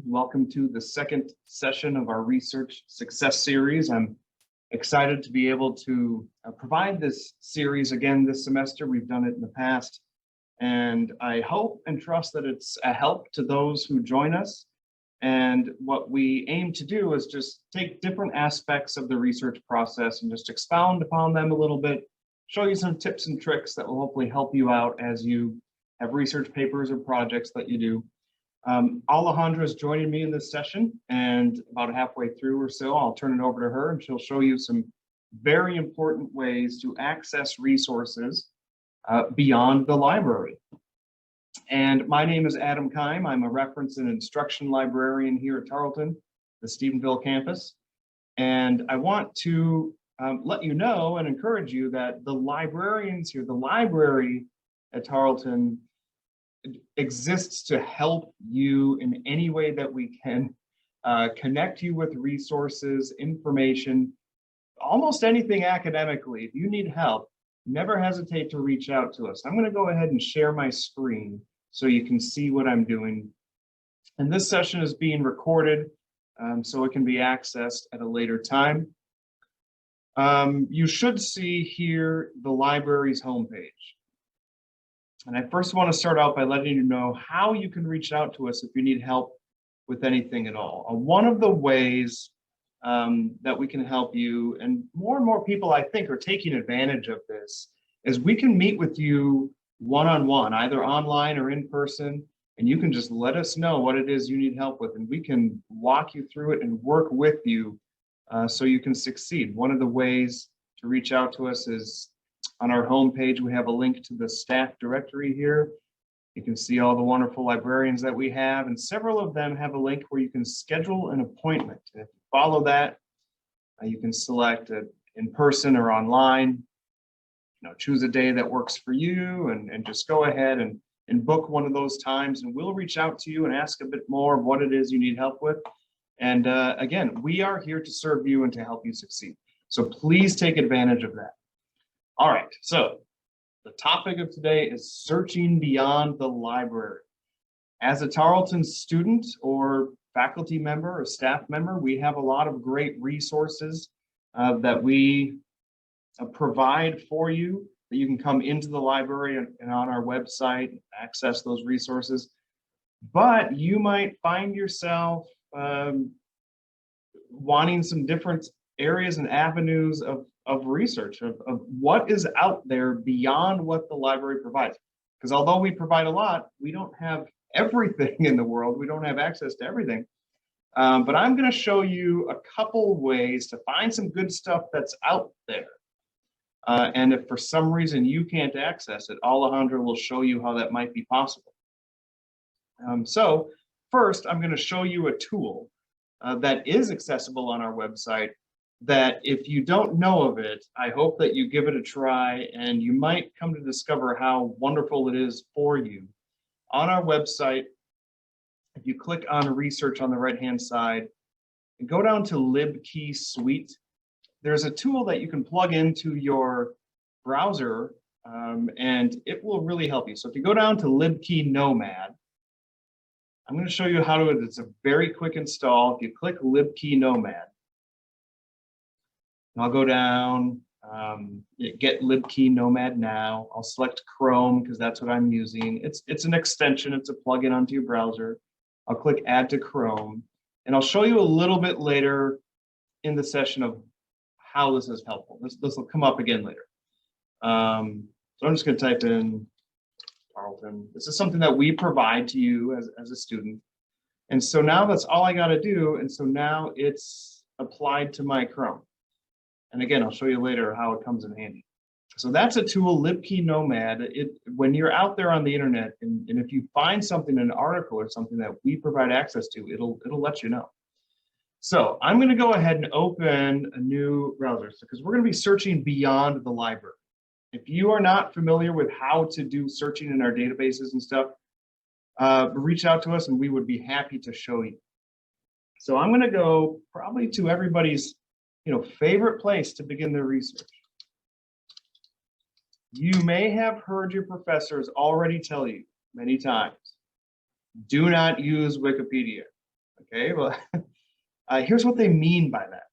Welcome to the second session of our Research Success Series. I'm excited to be able to provide this series again this semester. We've done it in the past, and I hope and trust that it's a help to those who join us. And what we aim to do is just take different aspects of the research process and just expound upon them a little bit, show you some tips and tricks that will hopefully help you out as you have research papers or projects that you do. Alejandra is joining me in this session, and about halfway through or so, I'll turn it over to her and she'll show you some very important ways to access resources beyond the library. And my name is Adam Keim. I'm a reference and instruction librarian here at Tarleton, the Stephenville campus. And I want to let you know and encourage you that the librarians here, the library at Tarleton, exists to help you in any way that we can, connect you with resources, information, almost anything academically. If you need help, never hesitate to reach out to us. I'm going to go ahead and share my screen so you can see what I'm doing. And this session is being recorded, so it can be accessed at a later time. You should see here the library's homepage. And I first want to start out by letting you know how you can reach out to us if you need help with anything at all. One of the ways that we can help you, and more people I think are taking advantage of this, is we can meet with you one-on-one, either online or in person, and you can just let us know what it is you need help with, and we can walk you through it and work with you so you can succeed. One of the ways to reach out to us is on our homepage. We have a link to the staff directory here. You can see all the wonderful librarians that we have, and several of them have a link where you can schedule an appointment. And if you follow that, you can select in person or online. Choose a day that works for you, and just go ahead and book one of those times, and we'll reach out to you and ask a bit more of what it is you need help with. And again, we are here to serve you and to help you succeed. So please take advantage of that. All right, so the topic of today is searching beyond the library. As a Tarleton student or faculty member or staff member, we have a lot of great resources that we provide for you, that you can come into the library and on our website, access those resources. But you might find yourself wanting some different areas and avenues of research, of what is out there beyond what the library provides. Because although we provide a lot, we don't have everything in the world. We don't have access to everything. But I'm going to show you a couple ways to find some good stuff that's out there. And if for some reason you can't access it, Alejandra will show you how that might be possible. So first, I'm going to show you a tool that is accessible on our website, that if you don't know of it, I hope that you give it a try, and you might come to discover how wonderful it is for you. On our website, if you click on research on the right-hand side and go down to LibKey Suite, there's a tool that you can plug into your browser, and it will really help you. So if you go down to LibKey Nomad, I'm going to show you how to, it's a very quick install. If you click LibKey Nomad, I'll go down, get LibKey Nomad now. I'll select Chrome because that's what I'm using. It's an extension, it's a plugin onto your browser. I'll click Add to Chrome, and I'll show you a little bit later in the session of how this is helpful. This will come up again later. So I'm just going to type in Tarleton. This is something that we provide to you as a student. And so now that's all I got to do. And so now it's applied to my Chrome. And again, I'll show you later how it comes in handy. So that's a tool, LibKey Nomad. When you're out there on the internet, and if you find something, an article or something that we provide access to, it'll let you know. So I'm going to go ahead and open a new browser because we're going to be searching beyond the library. If you are not familiar with how to do searching in our databases and stuff, reach out to us and we would be happy to show you. So I'm going to go probably to everybody's favorite place to begin their research. You may have heard your professors already tell you many times, do not use Wikipedia. Okay, well, here's what they mean by that.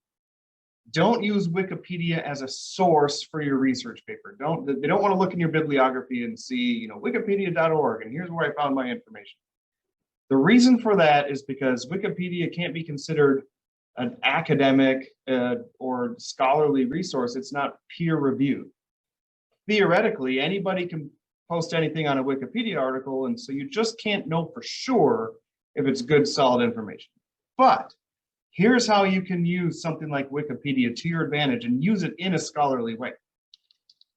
Don't use Wikipedia as a source for your research paper. They don't want to look in your bibliography and see, wikipedia.org, and here's where I found my information. The reason for that is because Wikipedia can't be considered an academic or scholarly resource. It's not peer reviewed. Theoretically, anybody can post anything on a Wikipedia article, and so you just can't know for sure if it's good, solid information. But here's how you can use something like Wikipedia to your advantage and use it in a scholarly way.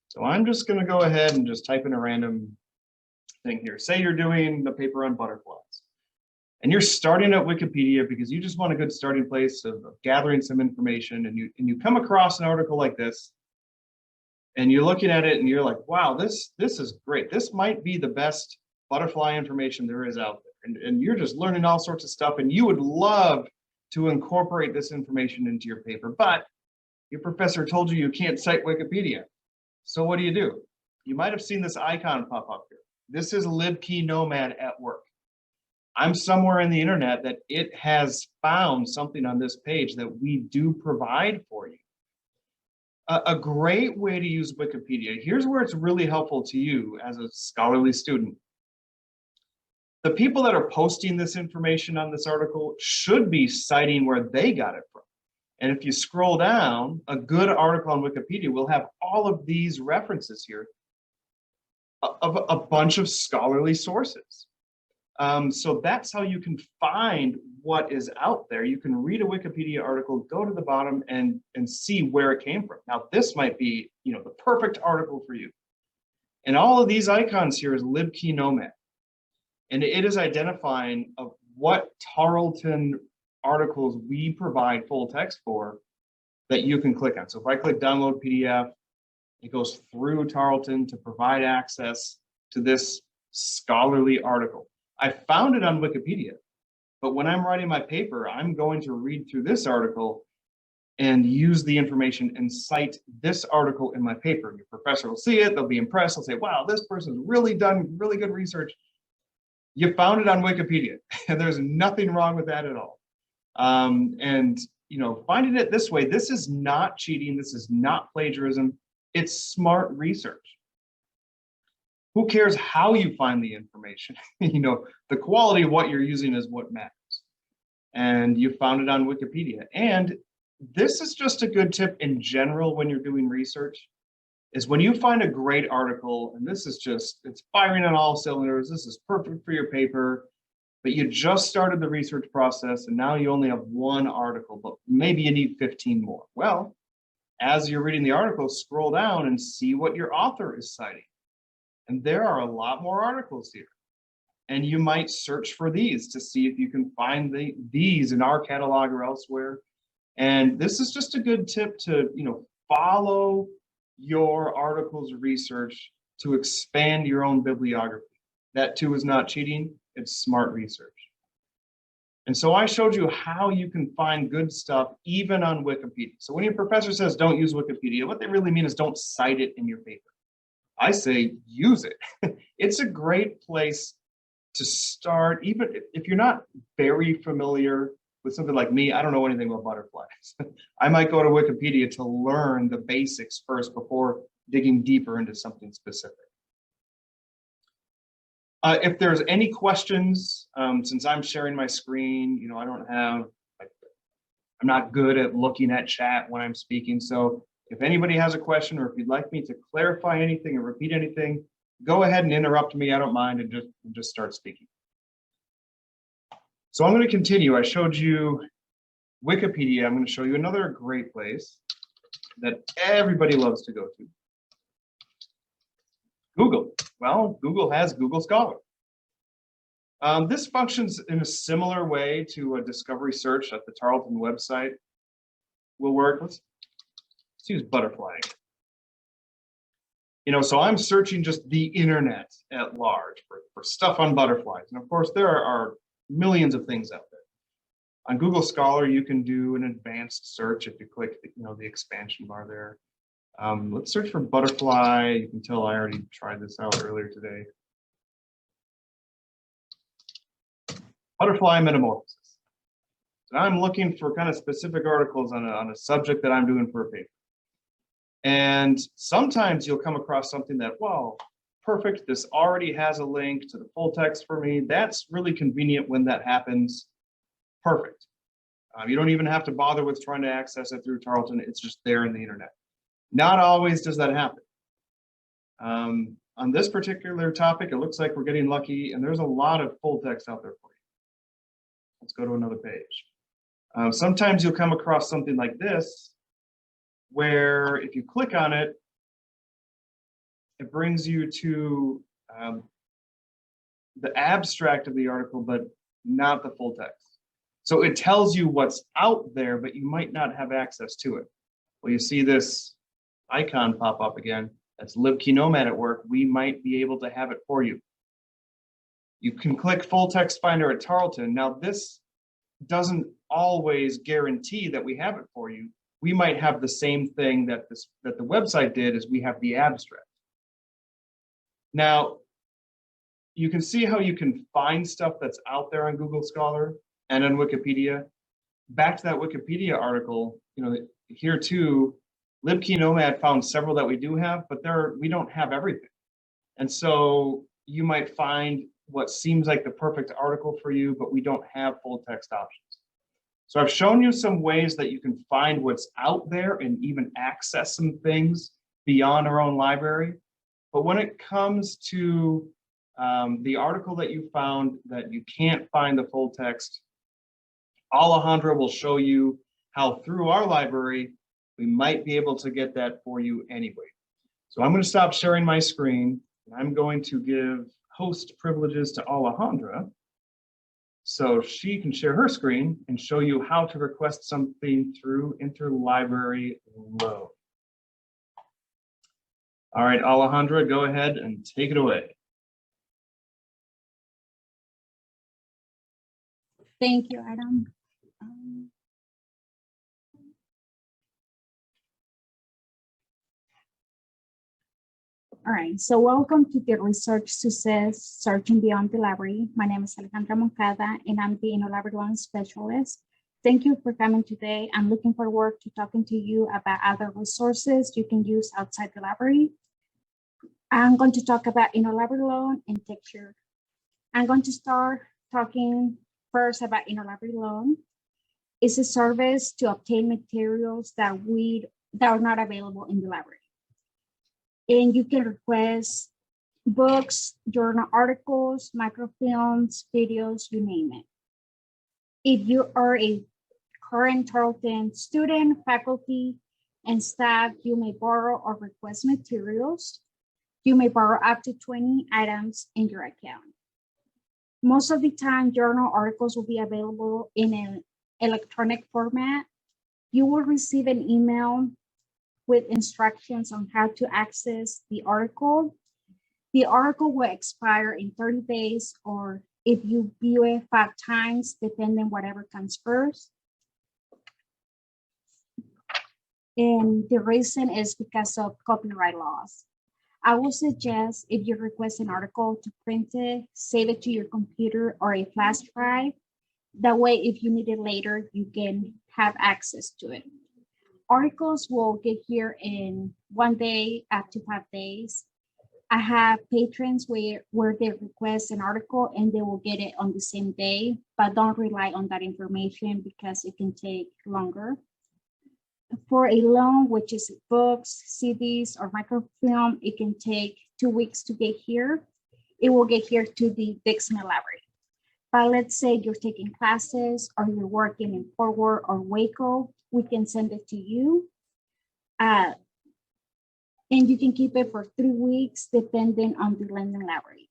So I'm just going to go ahead and just type in a random thing here. Say you're doing the paper on butterflies, and you're starting at Wikipedia because you just want a good starting place of gathering some information, and you come across an article like this, and you're looking at it and you're like, wow, this is great. This might be the best butterfly information there is out there. And you're just learning all sorts of stuff, and you would love to incorporate this information into your paper, but your professor told you can't cite Wikipedia. So what do? You might have seen this icon pop up here. This is LibKeyNomad at work. I'm somewhere in the internet that it has found something on this page that we do provide for you. A great way to use Wikipedia, here's where it's really helpful to you as a scholarly student. The people that are posting this information on this article should be citing where they got it from. And if you scroll down, a good article on Wikipedia will have all of these references here of a bunch of scholarly sources. So that's how you can find what is out there. You can read a Wikipedia article, go to the bottom and see where it came from. Now, this might be, the perfect article for you. And all of these icons here is LibKeyNomad. And it is identifying of what Tarleton articles we provide full text for that you can click on. So if I click download PDF, it goes through Tarleton to provide access to this scholarly article. I found it on Wikipedia, but when I'm writing my paper, I'm going to read through this article and use the information and cite this article in my paper. Your professor will see it, they'll be impressed, they'll say, wow, this person's really done really good research. You found it on Wikipedia, and there's nothing wrong with that at all. Finding it this way, this is not cheating, this is not plagiarism, it's smart research. Who cares how you find the information? The quality of what you're using is what matters. And you found it on Wikipedia. And this is just a good tip in general when you're doing research, is when you find a great article, and this is it's firing on all cylinders, this is perfect for your paper, but you just started the research process and now you only have one article, but maybe you need 15 more. Well, as you're reading the article, scroll down and see what your author is citing. And there are a lot more articles here. And you might search for these to see if you can find these in our catalog or elsewhere. And this is just a good tip to, follow your article's research to expand your own bibliography. That too is not cheating, it's smart research. And so I showed you how you can find good stuff even on Wikipedia. So when your professor says don't use Wikipedia, what they really mean is don't cite it in your paper. I say use it. It's a great place to start, even if you're not very familiar with something like me. I don't know anything about butterflies. I might go to Wikipedia to learn the basics first before digging deeper into something specific. If there's any questions, since I'm sharing my screen, I'm not good at looking at chat when I'm speaking. So if anybody has a question, or if you'd like me to clarify anything or repeat anything, go ahead and interrupt me. I don't mind, and just start speaking. So I'm going to continue. I showed you Wikipedia. I'm going to show you another great place that everybody loves to go to. Google. Well, Google has Google Scholar. This functions in a similar way to a discovery search at the Tarleton website will work. Let's use butterfly. So I'm searching just the internet at large for stuff on butterflies. And of course, there are millions of things out there. On Google Scholar, you can do an advanced search if you click the expansion bar there. Let's search for butterfly. You can tell I already tried this out earlier today. Butterfly metamorphosis. And I'm looking for kind of specific articles on a subject that I'm doing for a paper. And sometimes you'll come across something that, well, perfect, this already has a link to the full text for me. That's really convenient when that happens. Perfect. You don't even have to bother with trying to access it through Tarleton. It's just there in the internet. Not always does that happen. On this particular topic, it looks like we're getting lucky, and there's a lot of full text out there for you. Let's go to another page. Sometimes you'll come across something like this, where if you click on it, it brings you to the abstract of the article, but not the full text. So it tells you what's out there, but you might not have access to it. Well, you see this icon pop up again. That's LibKeyNomad at work. We might be able to have it for you. You can click Full Text Finder at Tarleton. Now, this doesn't always guarantee that we have it for you. We might have the same thing that the website did, is we have the abstract. Now, you can see how you can find stuff that's out there on Google Scholar and on Wikipedia. Back to that Wikipedia article, here too, LibKeyNomad found several that we do have, but we don't have everything. And so you might find what seems like the perfect article for you, but we don't have full text options. So I've shown you some ways that you can find what's out there and even access some things beyond our own library. But when it comes to the article that you found that you can't find the full text, Alejandra will show you how through our library, we might be able to get that for you anyway. So I'm going to stop sharing my screen. And I'm going to give host privileges to Alejandra so she can share her screen and show you how to request something through Interlibrary Loan. All right, Alejandra, go ahead and take it away. Thank you, Adam. All right, so welcome to the Research Success Searching Beyond the Library. My name is Alejandra Moncada, and I'm the Interlibrary Loan Specialist. Thank you for coming today. I'm looking forward to talking to you about other resources you can use outside the library. I'm going to talk about Interlibrary Loan and Texture. I'm going to start talking first about Interlibrary Loan. It's a service to obtain materials that are not available in the library. And you can request books, journal articles, microfilms, videos, you name it. If you are a current Tarleton student, faculty, and staff, you may borrow or request materials. You may borrow up to 20 items in your account. Most of the time, journal articles will be available in an electronic format. You will receive an email with instructions on how to access the article. The article will expire in 30 days, or if you view it 5 times, depending whatever comes first. And the reason is because of copyright laws. I would suggest, if you request an article, to print it, save it to your computer or a flash drive. That way, if you need it later, you can have access to it. Articles will get here in 1 day, up to 5 days. I have patrons where they request an article and they will get it on the same day, but don't rely on that information because it can take longer. For a loan, which is books, CDs, or microfilm, it can take 2 weeks to get here. It will get here to the Dixon Library. But let's say you're taking classes or you're working in Forward or Waco, we can send it to you. And you can keep it for 3 weeks, depending on the lending library.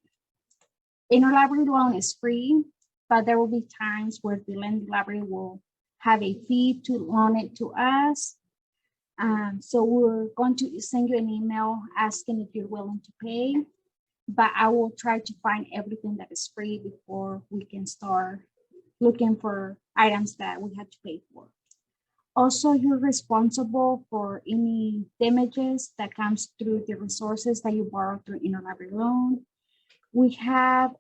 Interlibrary Loan is free, but there will be times where the lending library will have a fee to loan it to us. So we're going to send you an email asking if you're willing to pay, but I will try to find everything that is free before we can start looking for items that we had to pay for. Also, you're responsible for any damages that comes through the resources that you borrow through Interlibrary Loan. We have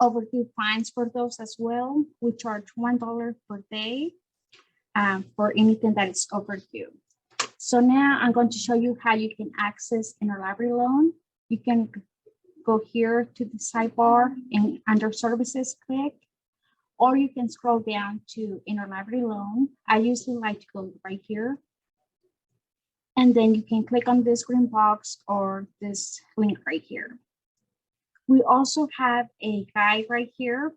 overdue fines for those as well. We charge $1 per day for anything that is overdue. So now I'm going to show you how you can access Interlibrary Loan. You can go here to the sidebar and under services click, or you can scroll down to Interlibrary Loan. I usually like to go right here. And then you can click on this green box or this link right here. We also have a guide right here.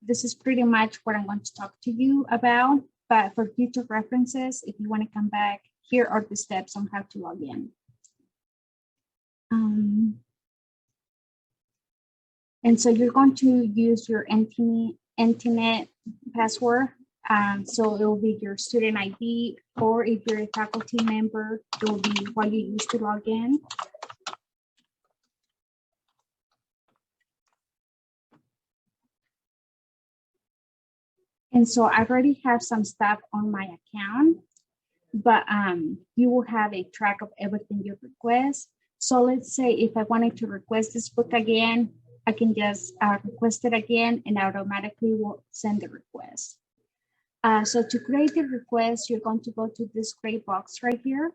This is pretty much what I'm going to talk to you about, but for future references, if you want to come back, here are the steps on how to log in. And so you're going to use your internet password. So it will be your student ID, or if you're a faculty member, it will be what you use to log in. And so I already have some stuff on my account, but you will have a track of everything you request. So let's say if I wanted to request this book again, I can just request it again and automatically will send the request. So to create the request, you're going to go to this gray box right here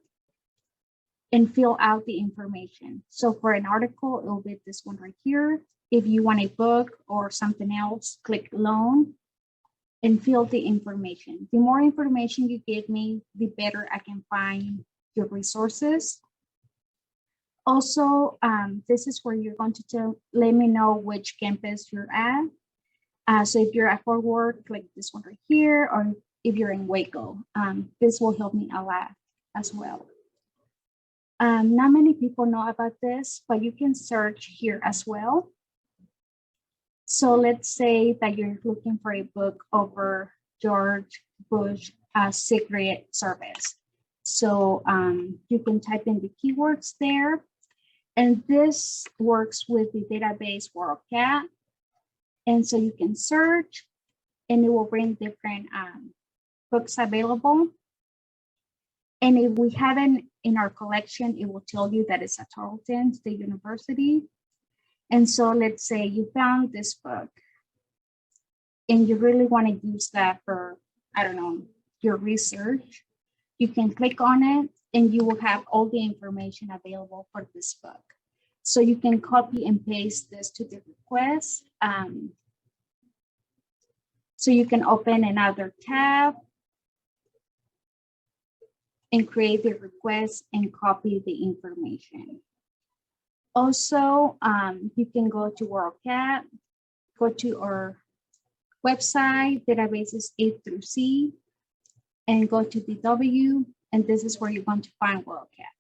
and fill out the information. So for an article, it will be this one right here. If you want a book or something else, click loan and fill the information. The more information you give me, the better I can find your resources. Also, this is where you're going to let me know which campus you're at. So if you're at Fort Worth, click this one right here, or if you're in Waco, this will help me a lot as well. Not many people know about this, but you can search here as well. So let's say that you're looking for a book over George Bush Secret Service. So you can type in the keywords there. And this works with the database WorldCat. And so you can search and it will bring different books available. And if we have it in our collection, it will tell you that it's at Tarleton State University. And so let's say you found this book and you really want to use that for, I don't know, your research. You can click on it and you will have all the information available for this book. So you can copy and paste this to the request. So you can open another tab and create the request and copy the information. Also, you can go to WorldCat, go to our website, databases A through C, and go to the W, and this is where you're going to find WorldCat.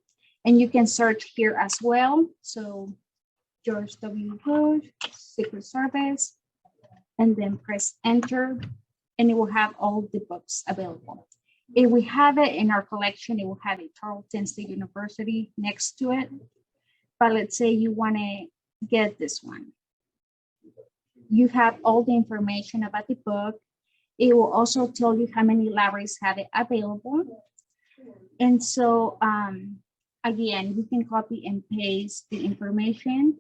And you can search here as well. So George W. Bush, Secret Service, and then press enter, and it will have all the books available. If we have it in our collection, it will have a Tarleton State University next to it. But let's say you want to get this one. You have all the information about the book. It will also tell you how many libraries have it available. And so, again, you can copy and paste the information.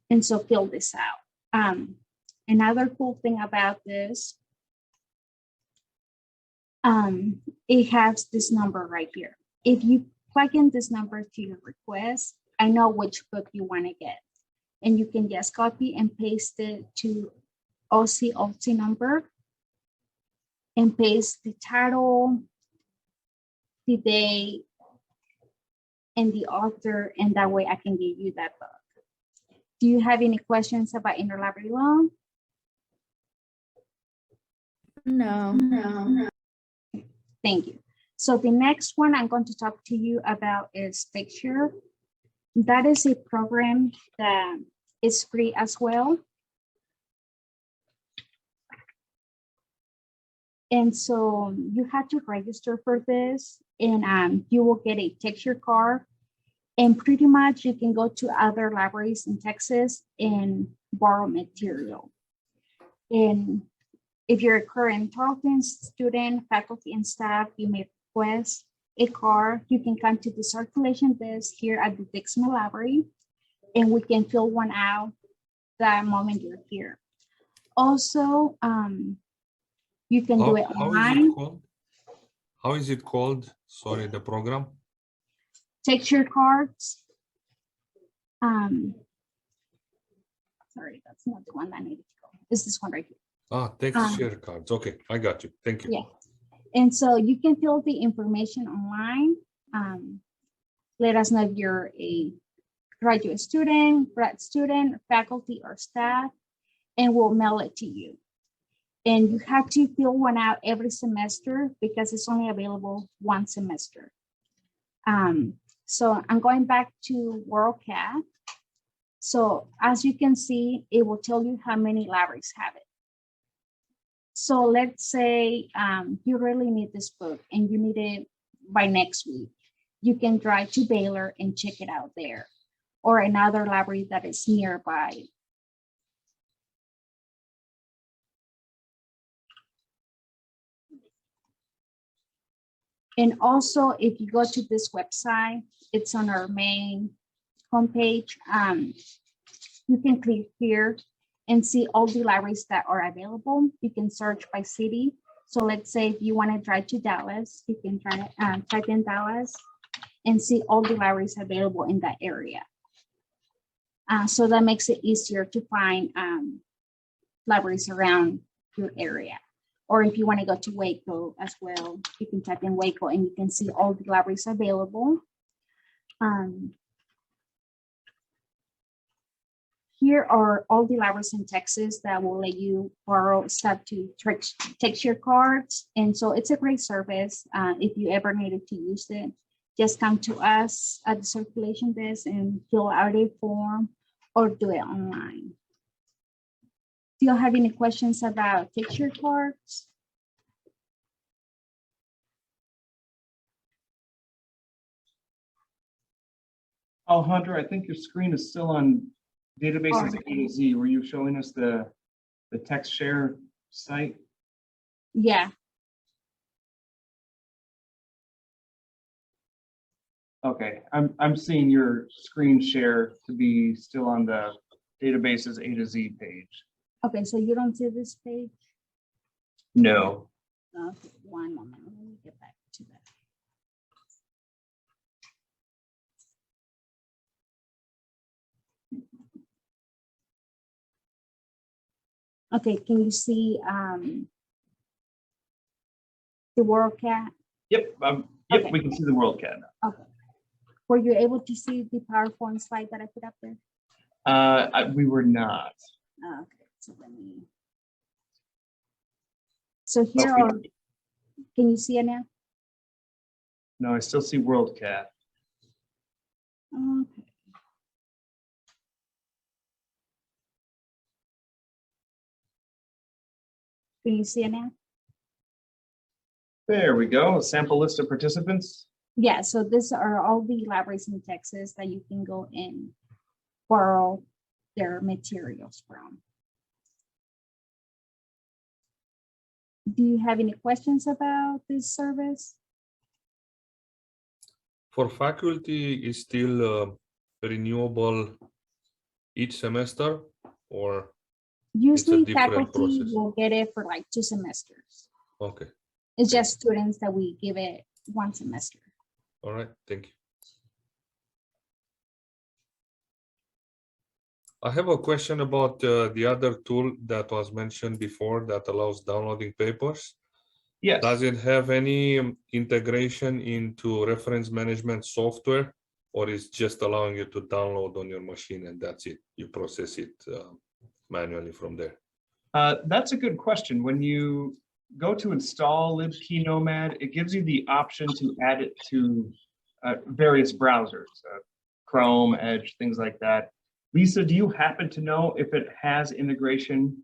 And so fill this out. Another cool thing about this, it has this number right here. If you plug in this number to your request, I know which book you want to get. And you can just copy and paste it to OC number and paste the title, the date, and the author, and that way I can give you that book. Do you have any questions about Interlibrary Loan? No. Thank you. So the next one I'm going to talk to you about is Fixture. That is a program that is free as well. And so you have to register for this, and you will get a texture card. And pretty much you can go to other libraries in Texas and borrow material. And if you're a current Tarleton student, faculty, and staff, you may request a card, you can come to the circulation desk here at the Dixon Library, and we can fill one out the moment you're here. Also, you can do it online. How is it called? Sorry, the program? Texture cards. Sorry, that's not the one that needed to go. It's this one right here. Texture cards. Okay, I got you. Thank you. Yeah. And so you can fill the information online. Let us know if you're a graduate student, grad student, faculty, or staff, and we'll mail it to you. And you have to fill one out every semester because it's only available one semester. So I'm going back to WorldCat. So as you can see, it will tell you how many libraries have it. So let's say you really need this book and you need it by next week. You can drive to Baylor and check it out there, or another library that is nearby. And also, if you go to this website, it's on our main homepage. You can click here and see all the libraries that are available. You can search by city. So let's say if you want to drive to Dallas, you can type in Dallas and see all the libraries available in that area. So that makes it easier to find libraries around your area. Or if you want to go to Waco as well, you can type in Waco and you can see all the libraries available. Here are all the libraries in Texas that will let you borrow stuff to texture cards. And so it's a great service. If you ever needed to use it, just come to us at the circulation desk and fill out a form or do it online. Do you have any questions about texture cards? Oh, Hunter, I think your screen is still on databases A to Z. Were you showing us the text share site? Yeah. Okay, I'm seeing your screen share to be still on the databases A to Z page. Okay, so you don't see this page? No. Okay, one moment. Let me get back to that. Okay, can you see the WorldCat? Yep. Yep. Okay. We can see the WorldCat now. Okay. Were you able to see the PowerPoint slide that I put up there? We were not. Okay. So let me. So here are. Can you see it now? No, I still see WorldCat. Okay. Can you see it now? There we go. A sample list of participants. Yeah, so these are all the libraries in Texas that you can go and borrow their materials from. Do you have any questions about this service? For faculty, is still renewable each semester, or usually it's a different faculty process? will get it for like 2 semesters. Okay. It's just students that we give it 1 semester. All right, thank you. I have a question about the other tool that was mentioned before that allows downloading papers. Yes. Does it have any integration into reference management software, or is just allowing you to download on your machine and that's it? You process it manually from there? That's a good question. When you go to install libkeynomad, it gives you the option to add it to various browsers, Chrome, Edge, things like that. Lisa, do you happen to know if it has integration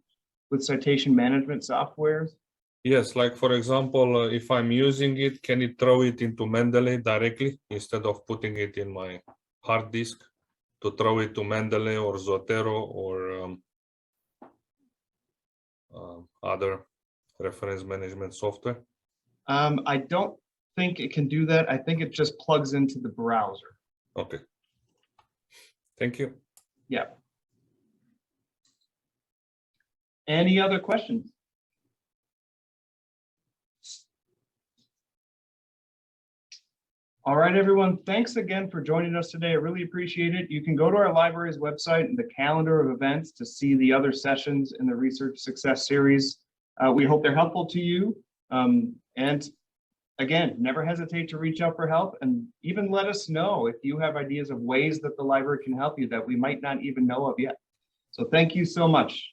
with citation management softwares? Yes, like for example, if I'm using it, can it throw it into Mendeley directly instead of putting it in my hard disk to throw it to Mendeley or Zotero or other reference management software? I don't think it can do that. I think it just plugs into the browser. Okay. Thank you. Yeah. Any other questions? All right, everyone, thanks again for joining us today. I really appreciate it. You can go to our library's website and the calendar of events to see the other sessions in the Research Success Series. We hope they're helpful to you. And again, never hesitate to reach out for help, and even let us know if you have ideas of ways that the library can help you that we might not even know of yet. So thank you so much.